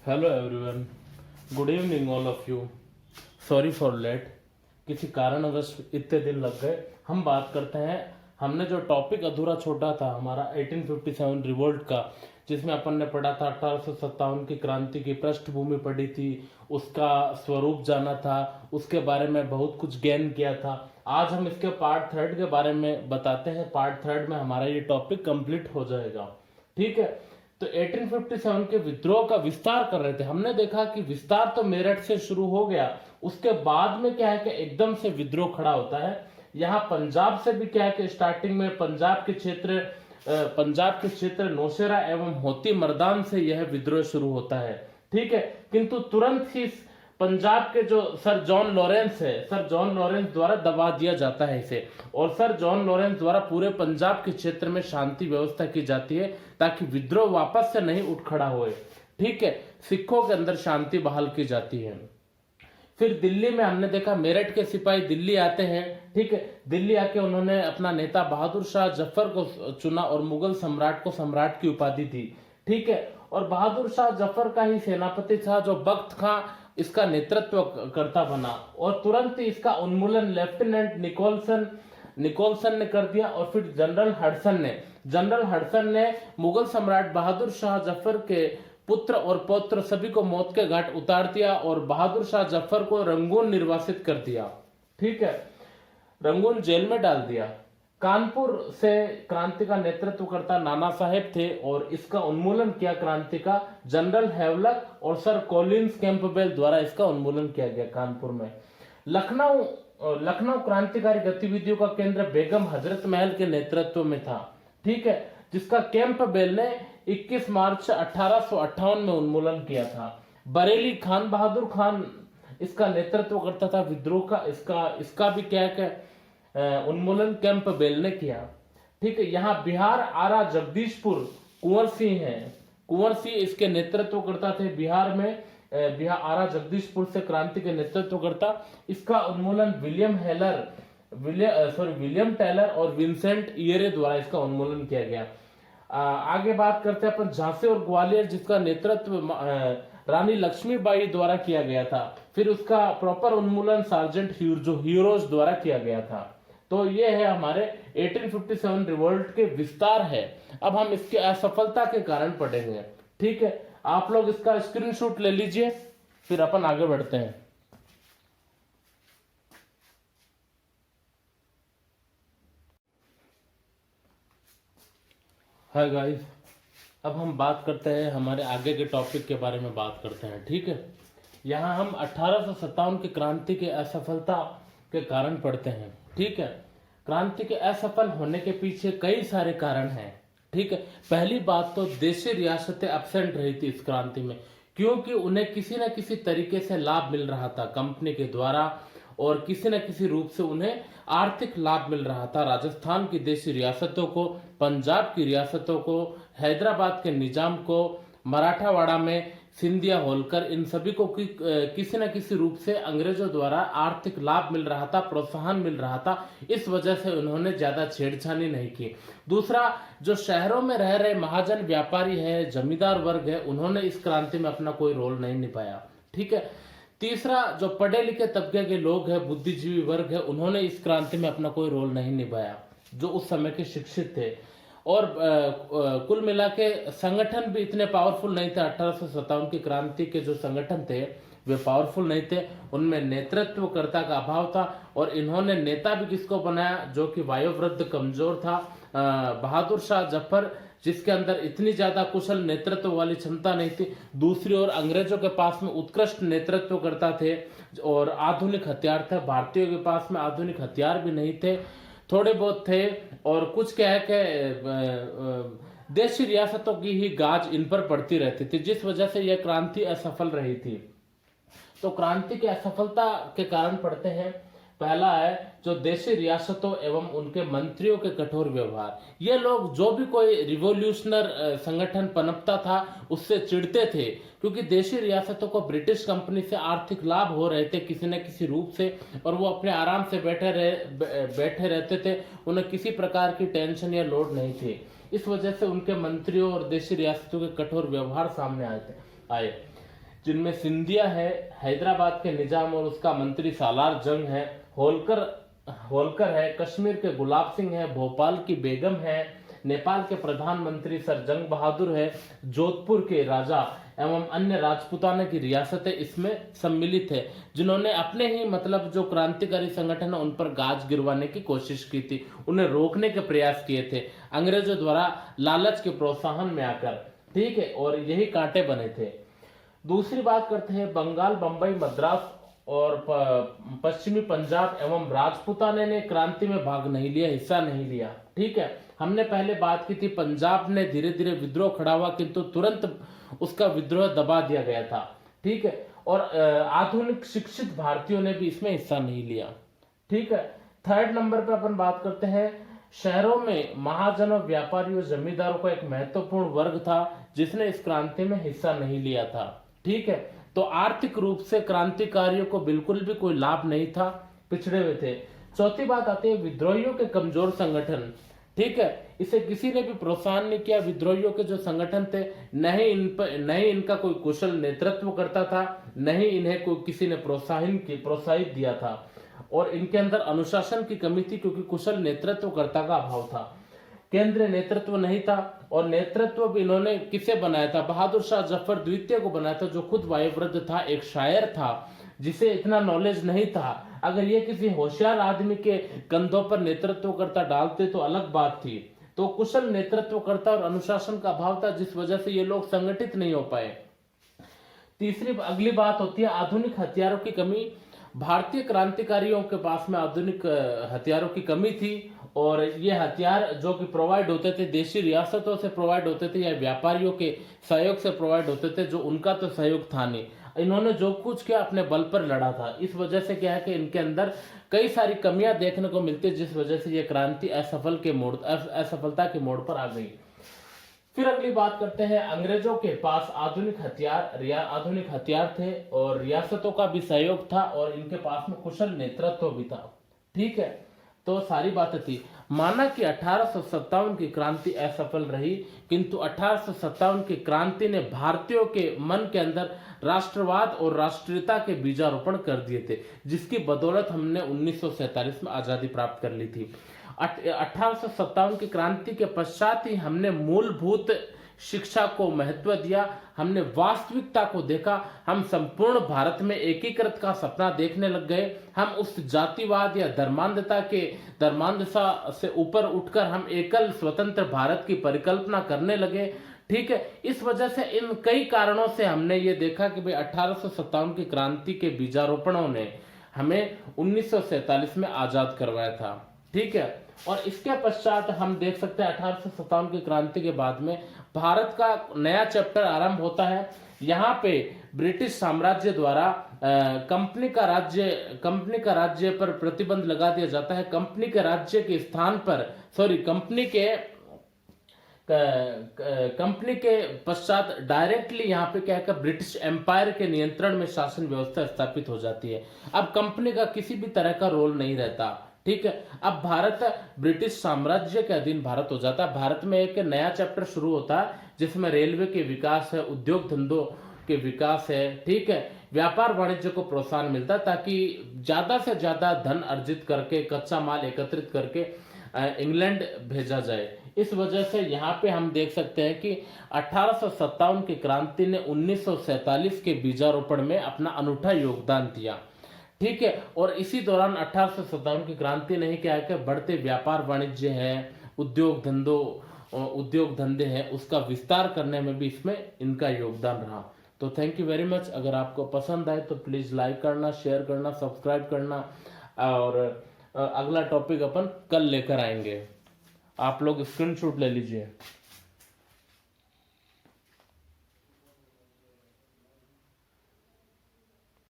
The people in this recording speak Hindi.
Hello everyone, good evening all of you. Sorry for late, किसी कारणवश इतने दिन लग गए। हम बात करते हैं, हमने जो टॉपिक अधूरा छोड़ा था हमारा 1857 रिवोल्ट का, जिसमें अपन ने पढ़ा था 1857 की क्रांति की पृष्ठभूमि पढ़ी थी, उसका स्वरूप जाना था, उसके बारे में बहुत कुछ गेन किया था। आज हम इसके पार्ट थर्ड के बारे में बताते हैं। पार्ट थर्ड में हमारा ये टॉपिक कंप्लीट हो जाएगा, ठीक है। तो 1857 के विद्रोह का विस्तार कर रहे थे। हमने देखा कि विस्तार तो मेरठ से शुरू हो गया, उसके बाद में क्या है कि एकदम से विद्रोह खड़ा होता है। यहाँ पंजाब से भी क्या है कि स्टार्टिंग में पंजाब के क्षेत्र नौशेरा एवं होती मर्दान से यह विद्रोह शुरू होता है, ठीक है। किंतु तुरंत ही पंजाब के जो सर जॉन लॉरेंस है, सर जॉन लॉरेंस द्वारा दबा दिया जाता है इसे, और सर जॉन लॉरेंस द्वारा पूरे पंजाब के क्षेत्र में शांति व्यवस्था की जाती है ताकि विद्रोह वापस से नहीं उठ खड़ा होए, ठीक है। सिखों के अंदर शांति बहाल की जाती है। फिर दिल्ली में हमने देखा मेरठ के सिपाही दिल्ली आते हैं, ठीक है। दिल्ली आके उन्होंने अपना नेता बहादुर शाह जफर को चुना और मुगल सम्राट को सम्राट की उपाधि दी, ठीक है। और बहादुर शाह जफर का ही सेनापति था जो बख्त खां इसका नेतृत्व करता बना, और तुरंत ही इसका उन्मूलन लेफ्टिनेंट निकोलसन ने कर दिया। और फिर जनरल हडसन ने मुगल सम्राट बहादुर शाह जफर के पुत्र और पौत्र सभी को मौत के घाट उतार दिया और बहादुर शाह जफर को रंगून निर्वासित कर दिया, ठीक है, रंगून जेल में डाल दिया। कानपुर से क्रांति का नेतृत्व करता नाना साहेब थे और इसका उन्मूलन किया क्रांति का जनरल हैवलक और सर कॉलिंस कैंपबेल द्वारा इसका उन्मूलन किया गया कानपुर में। लखनऊ क्रांतिकारी गतिविधियों का केंद्र बेगम हजरत महल के नेतृत्व में था, ठीक है, जिसका कैंपबेल ने 21 मार्च 1858 में उन्मूलन किया था। बरेली खान बहादुर खान इसका नेतृत्व करता था विद्रोह का। इसका भी क्या है उन्मूलन कैंपबेल ने किया, ठीक है। यहाँ बिहार आरा जगदीशपुर कुंवर सिंह इसके नेतृत्व करता थे। बिहार में बिहार आरा जगदीशपुर से क्रांति के नेतृत्व करता। इसका उन्मूलन विलियम टेलर और विंसेंट इयरे द्वारा इसका उन्मूलन किया गया। आगे बात करते हैं अपन झांसी और ग्वालियर, जिसका नेतृत्व रानी लक्ष्मीबाई द्वारा किया गया था। फिर उसका प्रॉपर उन्मूलन सार्जेंट ह्यूरोज द्वारा किया गया था। तो ये है हमारे 1857 रिवोल्ट के विस्तार है। अब हम इसके असफलता के कारण पढ़ेंगे, ठीक है। आप लोग इसका स्क्रीनशॉट ले लीजिए, फिर अपन आगे बढ़ते हैं। हाय गाइस, अब हम बात करते हैं हमारे आगे के टॉपिक के बारे में बात करते हैं, ठीक है। यहाँ हम 1857 की क्रांति के असफलता के कारण पढ़ते हैं, ठीक है। क्रांति के असफल होने के पीछे कई सारे कारण हैं, ठीक है। पहली बात तो देशी रियासतें एब्सेंट रही थी इस क्रांति में, क्योंकि उन्हें किसी न किसी तरीके से लाभ मिल रहा था कंपनी के द्वारा, और किसी न किसी रूप से उन्हें आर्थिक लाभ मिल रहा था। राजस्थान की देशी रियासतों को, पंजाब की रियासतों को, हैदराबाद के निजाम को, मराठावाड़ा में सिंधिया होलकर, इन सभी को किसी न किसी रूप से अंग्रेजों द्वारा आर्थिक लाभ मिल रहा था, प्रोत्साहन मिल रहा था। इस वजह से उन्होंने ज्यादा छेड़छानी नहीं की। दूसरा, जो शहरों में रह रहे महाजन व्यापारी है, जमींदार वर्ग है, उन्होंने इस क्रांति में अपना कोई रोल नहीं निभाया, ठीक है। तीसरा, जो पढ़े लिखे तबके के लोग हैं, बुद्धिजीवी वर्ग है, उन्होंने इस क्रांति में अपना कोई रोल नहीं निभाया, जो उस समय के शिक्षित थे। और कुल मिला के संगठन भी इतने पावरफुल नहीं थे। 1857 की क्रांति के जो संगठन थे वे पावरफुल नहीं थे, उनमें नेतृत्वकर्ता का अभाव था। और इन्होंने नेता भी किसको बनाया, जो कि वायोवृद्ध कमजोर था, बहादुर शाह जफर, जिसके अंदर इतनी ज्यादा कुशल नेतृत्व वाली क्षमता नहीं थी। दूसरी ओर अंग्रेजों के पास में उत्कृष्ट नेतृत्वकर्ता थे और आधुनिक हथियार थे। भारतीयों के पास में आधुनिक हथियार भी नहीं थे, थोड़े बहुत थे, और कुछ क्या है कि देशी रियासतों की ही गाज इन पर पड़ती रहती थी, जिस वजह से यह क्रांति असफल रही थी। तो क्रांति की असफलता के कारण पढ़ते हैं। पहला है जो देशी रियासतों एवं उनके मंत्रियों के कठोर व्यवहार। ये लोग जो भी कोई रिवोल्यूशनर संगठन पनपता था उससे चिढ़ते थे, क्योंकि देशी रियासतों को ब्रिटिश कंपनी से आर्थिक लाभ हो रहे थे किसी न किसी रूप से, और वो अपने आराम से बैठे रहते थे, उन्हें किसी प्रकार की टेंशन या लोड नहीं थी। इस वजह से उनके मंत्रियों और देशी रियासतों के कठोर व्यवहार सामने आए। जिनमें सिंधिया है, हैदराबाद के निजाम और उसका मंत्री सालार जंग है, होलकर है, कश्मीर के गुलाब सिंह है, भोपाल की बेगम है, नेपाल के प्रधानमंत्री सर जंग बहादुर है, जोधपुर के राजा एवं अन्य राजपूताना की रियासतें इसमें सम्मिलित है, जिन्होंने अपने ही मतलब जो क्रांतिकारी संगठन है उन पर गाज गिरवाने की कोशिश की थी, उन्हें रोकने के प्रयास किए थे अंग्रेजों द्वारा लालच के प्रोत्साहन में आकर, ठीक है, और यही कांटे बने थे। दूसरी बात करते हैं बंगाल, बंबई, मद्रास और पश्चिमी पंजाब एवं राजपूताना ने क्रांति में भाग नहीं लिया, हिस्सा नहीं लिया, ठीक है। हमने पहले बात की थी पंजाब ने धीरे धीरे विद्रोह खड़ा हुआ किंतु तुरंत उसका विद्रोह दबा दिया गया था, ठीक है, और आधुनिक शिक्षित भारतीयों ने भी इसमें हिस्सा नहीं लिया, ठीक है। थर्ड नंबर पे अपन बात करते हैं शहरों में महाजनों, व्यापारियों, जमींदारों का एक महत्वपूर्ण वर्ग था जिसने इस क्रांति में हिस्सा नहीं लिया था, ठीक है। तो आर्थिक रूप से क्रांतिकारियों को बिल्कुल भी कोई लाभ नहीं था, पिछड़े हुए थे। चौथी बात आती है विद्रोहियों के कमजोर संगठन, ठीक है, इसे किसी ने भी प्रोत्साहन नहीं किया। विद्रोहियों के जो संगठन थे न ही इनका कोई कुशल नेतृत्व करता था, न ही इन्हें कोई किसी ने प्रोत्साहित दिया था, और इनके अंदर अनुशासन की कमी थी क्योंकि कुशल नेतृत्वकर्ता का अभाव था, केंद्रीय नेतृत्व नहीं था। और नेतृत्व भी इन्होंने किसे बनाया था, बहादुर शाह जफर द्वितीय को बनाया था, जो खुद वायुवृद्ध था, एक शायर था जिसे इतना नॉलेज नहीं था। अगर ये किसी होशियार आदमी के कंधों पर नेतृत्वकर्ता डालते तो अलग बात थी। तो कुशल नेतृत्वकर्ता और अनुशासन का अभाव था जिस वजह से ये लोग संगठित नहीं हो पाए। अगली बात होती है आधुनिक हथियारों की कमी। भारतीय क्रांतिकारियों के पास में आधुनिक हथियारों की कमी थी, और ये हथियार जो कि प्रोवाइड होते थे देशी रियासतों से प्रोवाइड होते थे या व्यापारियों के सहयोग से प्रोवाइड होते थे, जो उनका तो सहयोग था नहीं। इन्होंने जो कुछ किया अपने बल पर लड़ा था। इस वजह से क्या है कि इनके अंदर कई सारी कमियां देखने को मिलती है, जिस वजह से ये क्रांति असफलता के मोड़ पर आ गई। फिर अगली बात करते हैं अंग्रेजों के पास आधुनिक हथियार थे और रियासतों का भी सहयोग था, और इनके पास में कुशल नेतृत्व भी था, ठीक है। तो सारी बातें थी। माना कि 1857 की क्रांति असफल रही, किंतु 1857 की क्रांति ने भारतीयों के मन के अंदर राष्ट्रवाद और राष्ट्रीयता के बीजारोपण कर दिए थे, जिसकी बदौलत हमने 1947 में आजादी प्राप्त कर ली थी। 1857 की क्रांति के पश्चात ही हमने मूलभूत शिक्षा को महत्व दिया, हमने वास्तविकता को देखा, हम संपूर्ण भारत में एकीकृत का सपना देखने लग गए। हम उस जातिवाद या धर्मांधता से ऊपर उठकर हम एकल स्वतंत्र भारत की परिकल्पना करने लगे, ठीक है। इस वजह से इन कई कारणों से हमने ये देखा कि भाई 1857 की क्रांति के बीजारोपणों ने हमें 1947 में आजाद करवाया था, ठीक है। और इसके पश्चात हम देख सकते हैं 1857 की क्रांति के बाद में भारत का नया चैप्टर आरंभ होता है। यहाँ पे ब्रिटिश साम्राज्य द्वारा कंपनी का राज्य पर प्रतिबंध लगा दिया जाता है। कंपनी के राज्य के स्थान पर कंपनी के पश्चात डायरेक्टली यहाँ पे क्या है, ब्रिटिश एम्पायर के नियंत्रण में शासन व्यवस्था स्थापित हो जाती है। अब कंपनी का किसी भी तरह का रोल नहीं रहता, ठीक है। अब भारत ब्रिटिश साम्राज्य के अधीन भारत हो जाता है। भारत में एक नया चैप्टर शुरू होता है जिसमें रेलवे के विकास है, उद्योग धंधों के विकास है, ठीक है। व्यापार वाणिज्य को प्रोत्साहन मिलता है ताकि ज्यादा से ज्यादा धन अर्जित करके कच्चा माल एकत्रित करके इंग्लैंड भेजा जाए। इस वजह से यहाँ पे हम देख सकते हैं कि 1857 की क्रांति ने 1947 के बीजारोपण में अपना अनूठा योगदान दिया, ठीक है। और इसी दौरान 1857 की क्रांति ने क्या है कि बढ़ते व्यापार वाणिज्य है, उद्योग धंधे हैं, उसका विस्तार करने में भी इसमें इनका योगदान रहा। तो थैंक यू वेरी मच। अगर आपको पसंद आए तो प्लीज लाइक करना, शेयर करना, सब्सक्राइब करना, और अगला टॉपिक अपन कल लेकर आएंगे। आप लोग स्क्रीनशॉट ले लीजिए।